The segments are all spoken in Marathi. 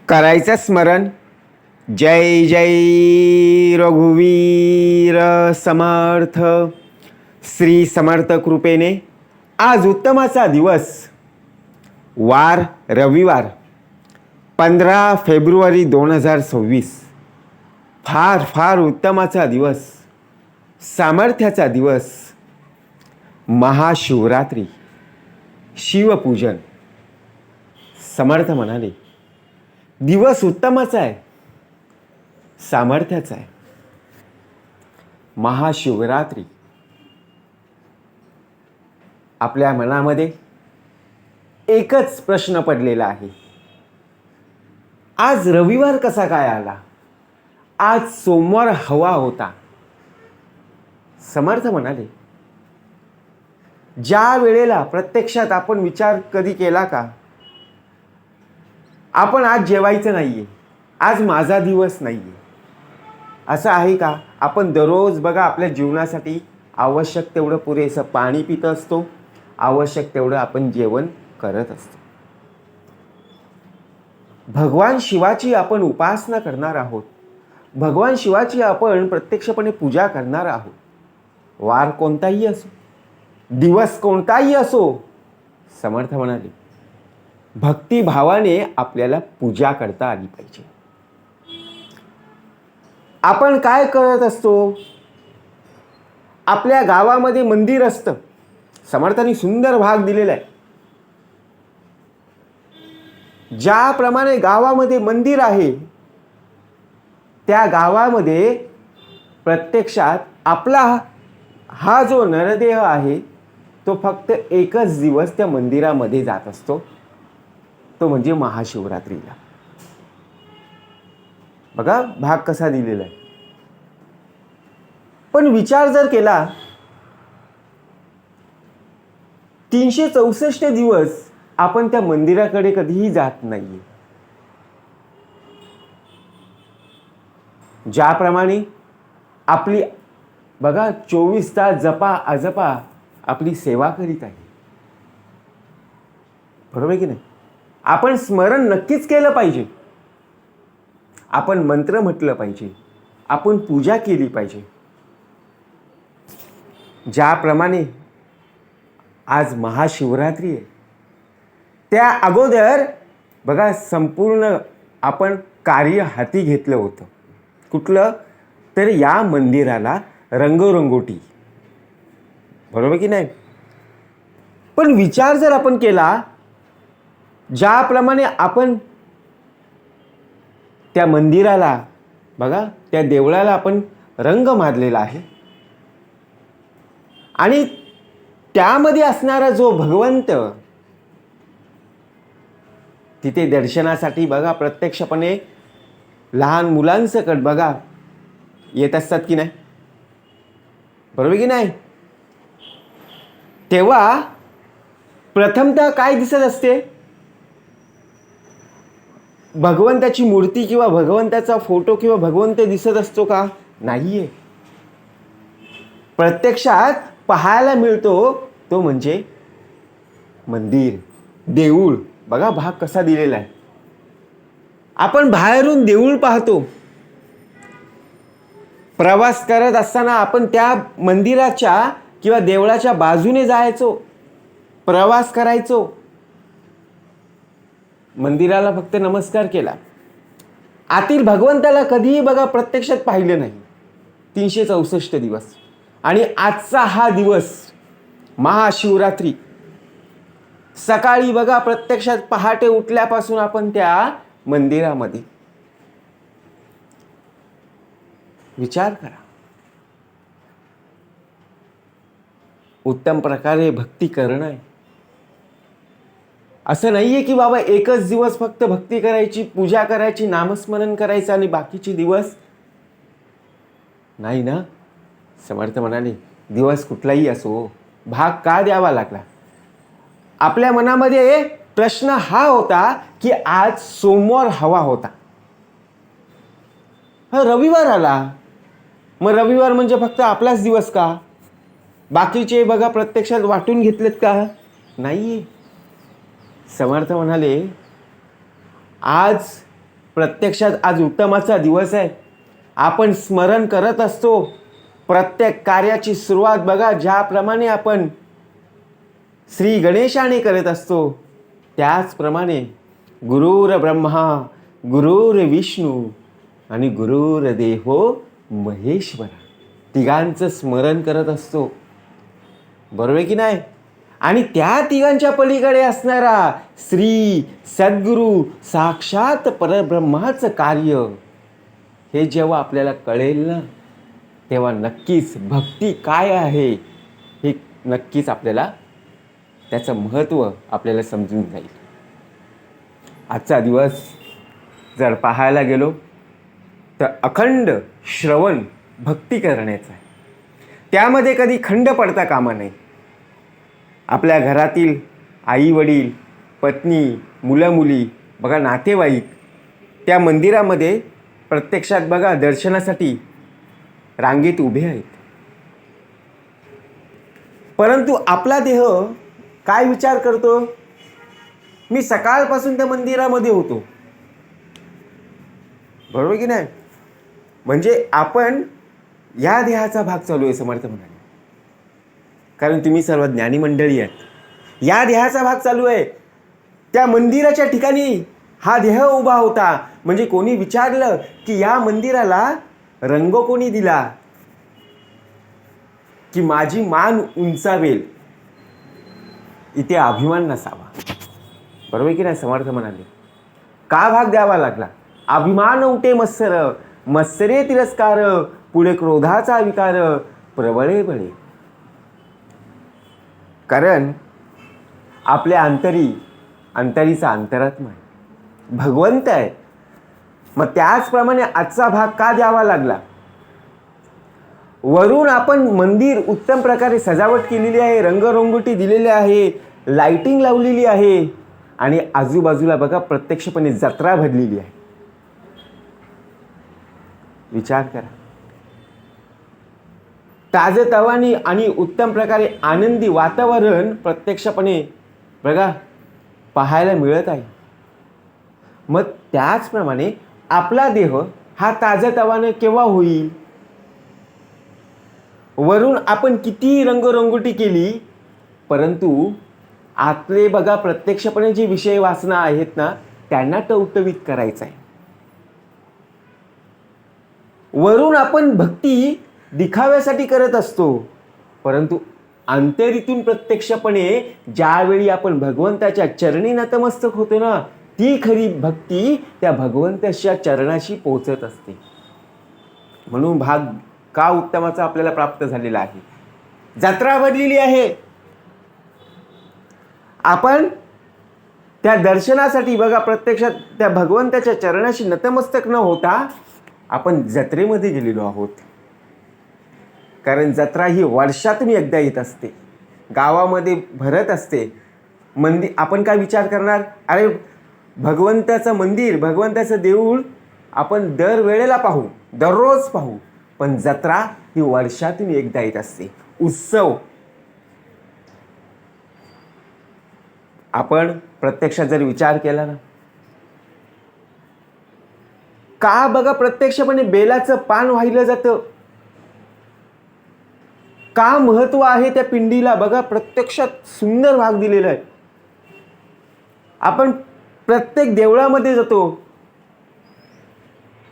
करायचं स्मरण. जय जय रघुवीर समर्थ. श्री समर्थ कृपेने आज उत्तमाचा दिवस, वार रविवार 15 फेब्रुवारी 2026. फार फार उत्तमाचा दिवस, सामर्थ्याचा दिवस, महाशिवरात्री, शिवपूजन. समर्थ म्हणाले दिवस उत्तमाचा आहे, सामर्थ्याचा आहे. महाशिवरात्री. आपल्या मनामध्ये एकच प्रश्न पडलेला आहे, आज रविवार कसा काय आला? आज सोमवार हवा होता. समर्थ म्हणाले ज्या वेळेला प्रत्यक्षात आपण विचार कधी केला का, आपण आज जेवायचं नाहीये, आज माझा दिवस नाहीये, असं आहे का? आपण दररोज बघा आपल्या जीवनासाठी आवश्यक तेवढं पुरेसं पाणी पित असतो, आवश्यक तेवढं आपण जेवण करत असतो. भगवान शिवाची आपण उपासना करणार आहोत, भगवान शिवाची आपण प्रत्यक्षपणे पूजा करणार आहोत. वार कोणताही असो, दिवस कोणताही असो, समर्थ म्हणाले भक्तिभावाने आपल्याला पूजा करता आली पाहिजे. आपण काय करत असतो? आपल्या गावामध्ये मंदिर असतं. समर्थांनी सुंदर भाग दिलेला आहे. ज्याप्रमाणे गावामध्ये मंदिर आहे, त्या गावामध्ये प्रत्यक्षात आपला हा जो नरदेह आहे तो फक्त एकच दिवस त्या मंदिरामध्ये जात असतो, तो म्हणजे महाशिवरात्रीला. बघा भाग कसा दिलेला आहे. पण विचार जर केला, 364 दिवस आपण त्या मंदिराकडे कधीही जात नाहीये. ज्याप्रमाणे आपली बघा 24 तास जपा अजपा आपली सेवा करीत आहे, बरोबर की नाही? आपण स्मरण नक्कीच केलं पाहिजे, आपण मंत्र म्हटलं पाहिजे, आपण पूजा केली पाहिजे. ज्याप्रमाणे आज महाशिवरात्री आहे, त्या अगोदर बघा संपूर्ण आपण कार्य हाती घेतलं होतं. कुठलं? तर या मंदिराला रंगरंगोटी, बरोबर की नाही? पण विचार जर आपण केला, ज्याप्रमाणे आपण त्या मंदिराला बघा, त्या देवळाला आपण रंग मारलेला आहे, आणि त्यामध्ये असणारा जो भगवंत तिथे दर्शनासाठी बघा प्रत्यक्षपणे लहान मुलांसकट बघा येत असतात की नाही, बरोबर की नाही? तेव्हा प्रथमतः काय दिसत असते? भगवंताची मूर्ती किंवा भगवंताचा फोटो किंवा भगवंत दिसत असतो का? नाहीये. प्रत्यक्षात पाहायला मिळतो तो म्हणजे मंदिर, देऊळ. बघा भाग कसा दिलेला आहे. आपण बाहेरून देऊळ पाहतो, प्रवास करत असताना आपण त्या मंदिराच्या किंवा देवळाच्या बाजूने जायचो, प्रवास करायचो, मंदिराला फक्त नमस्कार केला, आतील भगवंताला कधीही बघा प्रत्यक्षात पाहिलं नाही. 364 दिवस. आणि आजचा हा दिवस महाशिवरात्री, सकाळी बघा प्रत्यक्षात पहाटे उठल्यापासून आपण त्या मंदिरामध्ये. विचार करा, उत्तम प्रकारे भक्ती करणं आहे. असं नाहीये की बाबा एकच दिवस फक्त भक्ती करायची, पूजा करायची, नामस्मरण करायचं आणि बाकीचे दिवस नाही ना. समर्थ म्हणाले दिवस कुठलाही असो, भाग का द्यावा लागला? आपल्या मनामध्ये प्रश्न हा होता की आज सोमवार हवा होता, हा रविवार आला, मग रविवार म्हणजे फक्त आपलाच दिवस का? बाकीचे बघा प्रत्यक्षात वाटून घेतलेत का? नाही. समर्थ म्हणाले आज प्रत्यक्षात आज उत्तमाचा दिवस आहे. आपण स्मरण करत असतो. प्रत्येक कार्याची सुरुवात बघा ज्याप्रमाणे आपण श्री गणेशाने करत असतो त्याचप्रमाणे गुरुर ब्रह्मा गुरुर विष्णू आणि गुरुर देवो महेश्वरा तिघांचं स्मरण करत असतो. बरोबर आहे की नाही? आणि त्या तिघांच्या पलीकडे असणारा श्री सद्गुरू साक्षात परब्रह्माचं कार्य हे जेव्हा आपल्याला कळेल ना तेव्हा नक्कीच भक्ती काय आहे हे नक्कीच आपल्याला त्याचं महत्त्व आपल्याला समजून जाईल. आजचा दिवस जर पाहायला गेलो तर अखंड श्रवण भक्ती करण्याचा आहे. त्यामध्ये कधी खंड पडता कामा नये. आपल्या घरातील आई वडील पत्नी मुलं मुली बघा नातेवाईक त्या मंदिरामध्ये प्रत्यक्षात बघा दर्शनासाठी रांगेत उभे आहेत. परंतु आपला देह काय विचार करतो? मी सकाळपासून त्या मंदिरामध्ये होतो. बरोबर की नाही? म्हणजे आपण या देहाचा भाग चालू आहे समर्थ म्हणाले. कारण तुम्ही सर्व ज्ञानी मंडळी आहेत. या देहाचा भाग चालू आहे. त्या मंदिराच्या ठिकाणी हा देह उभा होता. म्हणजे कोणी विचारलं की या मंदिराला रंग कोणी दिला की माझी मान उंचावेल इथे अभिमान नसावा. बरोबर की नाही? समर्थ म्हणाले. का भाग द्यावा लागला? अभिमान उठे मत्सर मत्सरे तिरस्कार पुढे क्रोधाचा विकार प्रबळे बळे. कारण आपल्या अंतरीचा अंतरात्मा आहे, भगवंत आहे. मग त्याचप्रमाणे आजचा भाग का द्यावा लागला? वरून आपण मंदिर उत्तम प्रकारे सजावट केलेली आहे, रंगरंगोटी दिलेली आहे, लाइटिंग लावलेली आहे आणि आजूबाजूला बघा प्रत्यक्षपणे जत्रा भरलेली आहे. विचार करा. ताजतवानी आणि उत्तम प्रकारे आनंदी वातावरण प्रत्यक्षपणे बघा पाहायला मिळत आहे. मग त्याचप्रमाणे आपला देह हा ताजतवाने केव्हा होईल? वरून आपण किती रंगरंगोटी केली परंतु आतले बघा प्रत्यक्षपणे जे विषय वासना आहेत ना त्यांना टवटवीत करायचं आहे. वरून आपण भक्ती दिखाव्यासाठी करत असतो परंतु अंतरीतून प्रत्यक्षपणे ज्यावेळी आपण भगवंताच्या चरणी नतमस्तक होतो ना ती खरी भक्ती त्या भगवंताच्या चरणाशी पोहोचत असते. म्हणून भाग का उत्तमाचा आपल्याला प्राप्त झालेला आहे. जत्रा भरलेली आहे. आपण त्या दर्शनासाठी बघा प्रत्यक्षात त्या भगवंताच्या चरणाशी नतमस्तक न होता आपण जत्रेमध्ये गेलेलो आहोत. कारण जत्रा ही वर्षातून एकदा येत असते, गावामध्ये भरत असते. आपण काय विचार करणार? अरे भगवंताचं मंदिर भगवंताचं देऊळ आपण दरवेळेला पाहू, दररोज पाहू. पण जत्रा ही वर्षातून एकदा येत असते, उत्सव. आपण प्रत्यक्षात जर विचार केला ना का बघा प्रत्यक्षपणे बेलाचं पान वाहिलं जातं? का महत्व आहे त्या पिंडीला? बघा प्रत्यक्षात सुंदर भाग दिलेला आहे. आपण प्रत्येक देवळामध्ये जातो,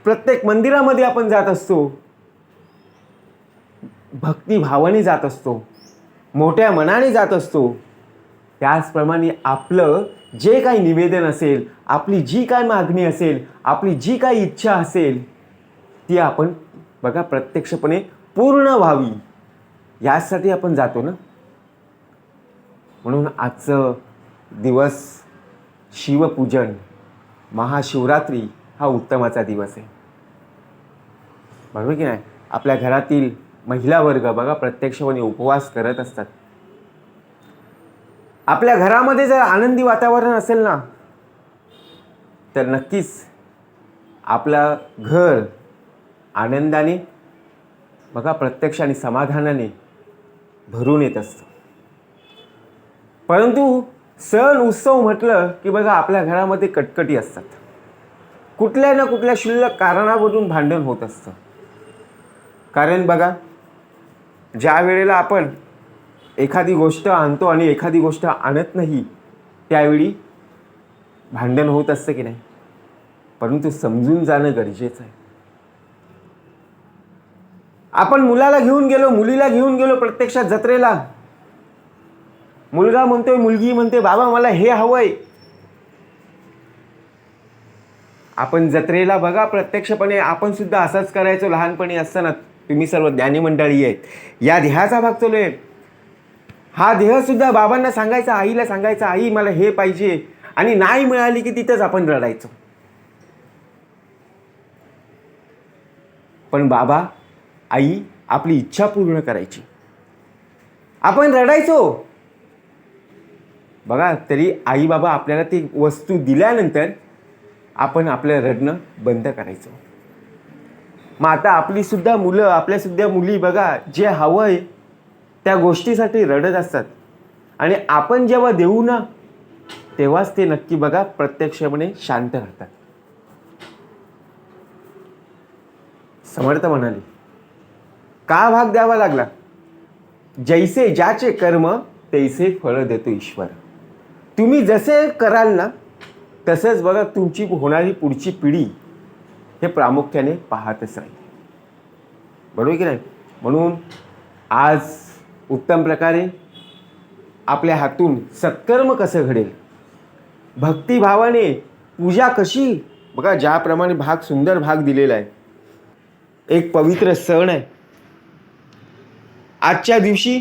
प्रत्येक मंदिरामध्ये आपण जात असतो, भक्ती भावाने जात असतो, मोठ्या मनाने जात असतो. त्याचप्रमाणे आपलं जे काही निवेदन असेल, आपली जी काय मागणी असेल, आपली जी काही इच्छा असेल ती आपण बघा प्रत्यक्षपणे पूर्ण व्हावी यासाठी आपण जातो ना. म्हणून आजचं दिवस शिवपूजन महाशिवरात्री हा उत्तमाचा दिवस आहे. बरोबर की नाही? आपल्या घरातील महिला वर्ग बघा प्रत्यक्षपणे उपवास करत असतात. आपल्या घरामध्ये जर आनंदी वातावरण असेल ना तर नक्कीच आपलं घर आनंदाने बघा प्रत्यक्ष आणि समाधानाने भरून येत असतं. परंतु सण उत्सव म्हटलं की बघा आपल्या घरामध्ये कटकटी असतात. कुठल्या ना कुठल्या क्षुल्लक कारणावरून भांडण होत असतं. कारण बघा, ज्या वेळेला आपण एखादी गोष्ट आणतो आणि एखादी गोष्ट आणत नाही, त्यावेळी भांडण होत असतं की नाही. परंतु समजून जाणं गरजेचं आहे. आपण मुलाला घेऊन गेलो, मुलीला घेऊन गेलो प्रत्यक्षात जत्रेला. मुलगा म्हणतोय, मुलगी म्हणते, बाबा मला हे हवंय. आपण जत्रेला बघा प्रत्यक्षपणे आपण सुद्धा असंच करायचो लहानपणी असताना. तुम्ही सर्व ज्ञानी मंडळी आहेत, या देहाचा भाग चालू आहे. हा देह सुद्धा बाबांना सांगायचा, आईला सांगायचा, आई मला हे पाहिजे, आणि नाही मिळाली की तिथंच आपण रडायचो. पण बाबा आई आपली इच्छा पूर्ण करायची, आपण रडायचो. बघा, तरी आई बाबा आपल्याला ती वस्तू दिल्यानंतर आपण आपलं रडणं बंद करायचो. मग आता आपली सुद्धा मुलं, आपल्या सुद्धा मुली बघा, जे हवंय त्या गोष्टीसाठी रडत असतात. आणि आपण जेव्हा देऊ ना, तेव्हाच ते नक्की बघा प्रत्यक्षपणे शांत राहतात. समर्थ म्हणाले, का भाग द्यावा लागला? जैसे ज्याचे कर्म तैसे फळ देतो ईश्वर. तुम्ही जसे कराल ना, तसंच बघा तुमची होणारी पुढची पिढी हे प्रामुख्याने पाहतच राहील. बरोबर की नाही? म्हणून आज उत्तम प्रकारे आपल्या हातून सत्कर्म कसं घडेल, भक्तिभावाने पूजा कशी, बघा ज्याप्रमाणे भाग, सुंदर भाग दिलेला आहे. एक पवित्र सण आहे. आजच्या दिवशी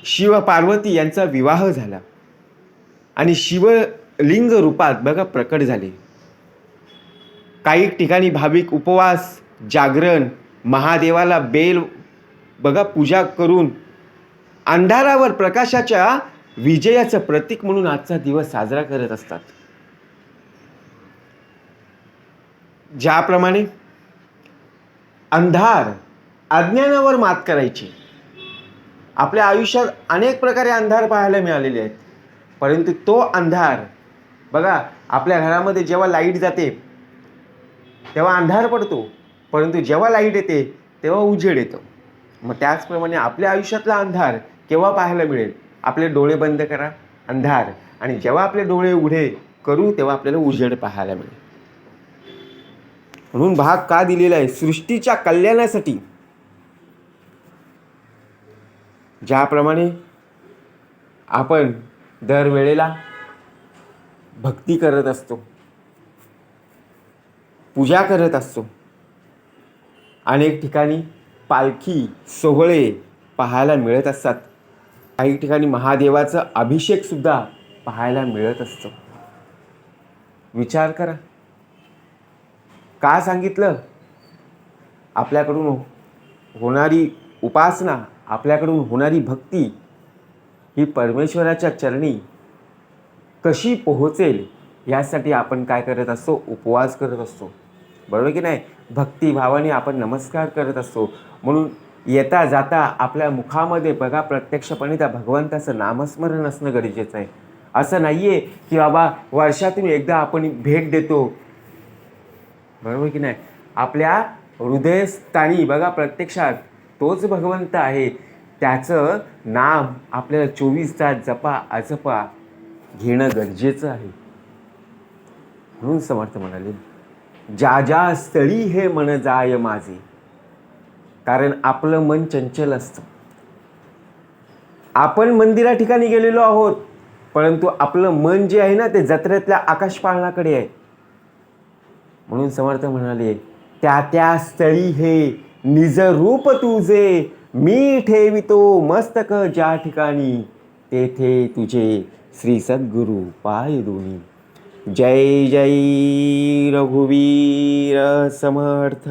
शिव पार्वती यांचा विवाह झाला आणि शिवलिंग रूपात बघा प्रकट झाले. काही ठिकाणी भाविक उपवास, जागरण, महादेवाला बेल बघा पूजा करून अंधारावर प्रकाशाच्या विजयाचं प्रतीक म्हणून आजचा दिवस साजरा करत असतात. ज्याप्रमाणे अंधार, अज्ञानावर मात करायची. आपल्या आयुष्यात अनेक प्रकारे अंधार पाहायला मिळालेले आहेत, परंतु तो अंधार बघा, आपल्या घरामध्ये जेव्हा लाईट जाते तेव्हा अंधार पडतो, परंतु जेव्हा लाईट येते तेव्हा उजेड येतो. मग त्याचप्रमाणे आपल्या आयुष्यातला अंधार केव्हा पाहायला मिळेल? आपले डोळे बंद करा, अंधार, आणि जेव्हा आपले डोळे उघडे करू तेव्हा आपल्याला उजेड पाहायला मिळेल. म्हणून भाग का दिलेला आहे? सृष्टीच्या कल्याणासाठी. ज्याप्रमाणे आपण दरवेळेला भक्ती करत असतो, पूजा करत असतो, अनेक ठिकाणी पालखी सोहळे पाहायला मिळत असतात, काही ठिकाणी महादेवाचा अभिषेक सुद्धा पाहायला मिळत असतो. विचार करा, का सांगितलं? आपल्याकडून होणारी उपासना, आपल्याकडून होणारी भक्ती ही परमेश्वराच्या चरणी कशी पोहोचेल यासाठी आपण काय करत असतो? उपवास करत असतो. बरोबर की नाही? भक्तिभावाने आपण नमस्कार करत असतो. म्हणून येता जाता आपल्या मुखामध्ये बघा प्रत्यक्षपणे त्या भगवंताचं नामस्मरण असणं गरजेचं आहे. असं नाही आहे की बाबा वर्षातून एकदा आपण भेट देतो. बरोबर की नाही? आपल्या हृदयस्थानी बघा प्रत्यक्षात तोच भगवंत आहे. त्याचं नाम आपल्याला 24 तास जपा अजपा घेणं गरजेचं आहे. म्हणून समर्थ म्हणाले, ज्या ज्या स्थळी हे मन जाय माझे. कारण आपलं मन चंचल असतं. आपण मंदिरा ठिकाणी गेलेलो आहोत, परंतु आपलं मन जे आहे ना ते जत्रेतल्या आकाशपाळणाकडे आहे. म्हणून समर्थ म्हणाले, त्या त्या स्थळी हे निज रूप तुझे मी ठेवितो मस्तक ज्या ठिकाणी तेथे तुझे श्री सद्गुरु पाय दोनी. जय जय रघुवीर समर्थ.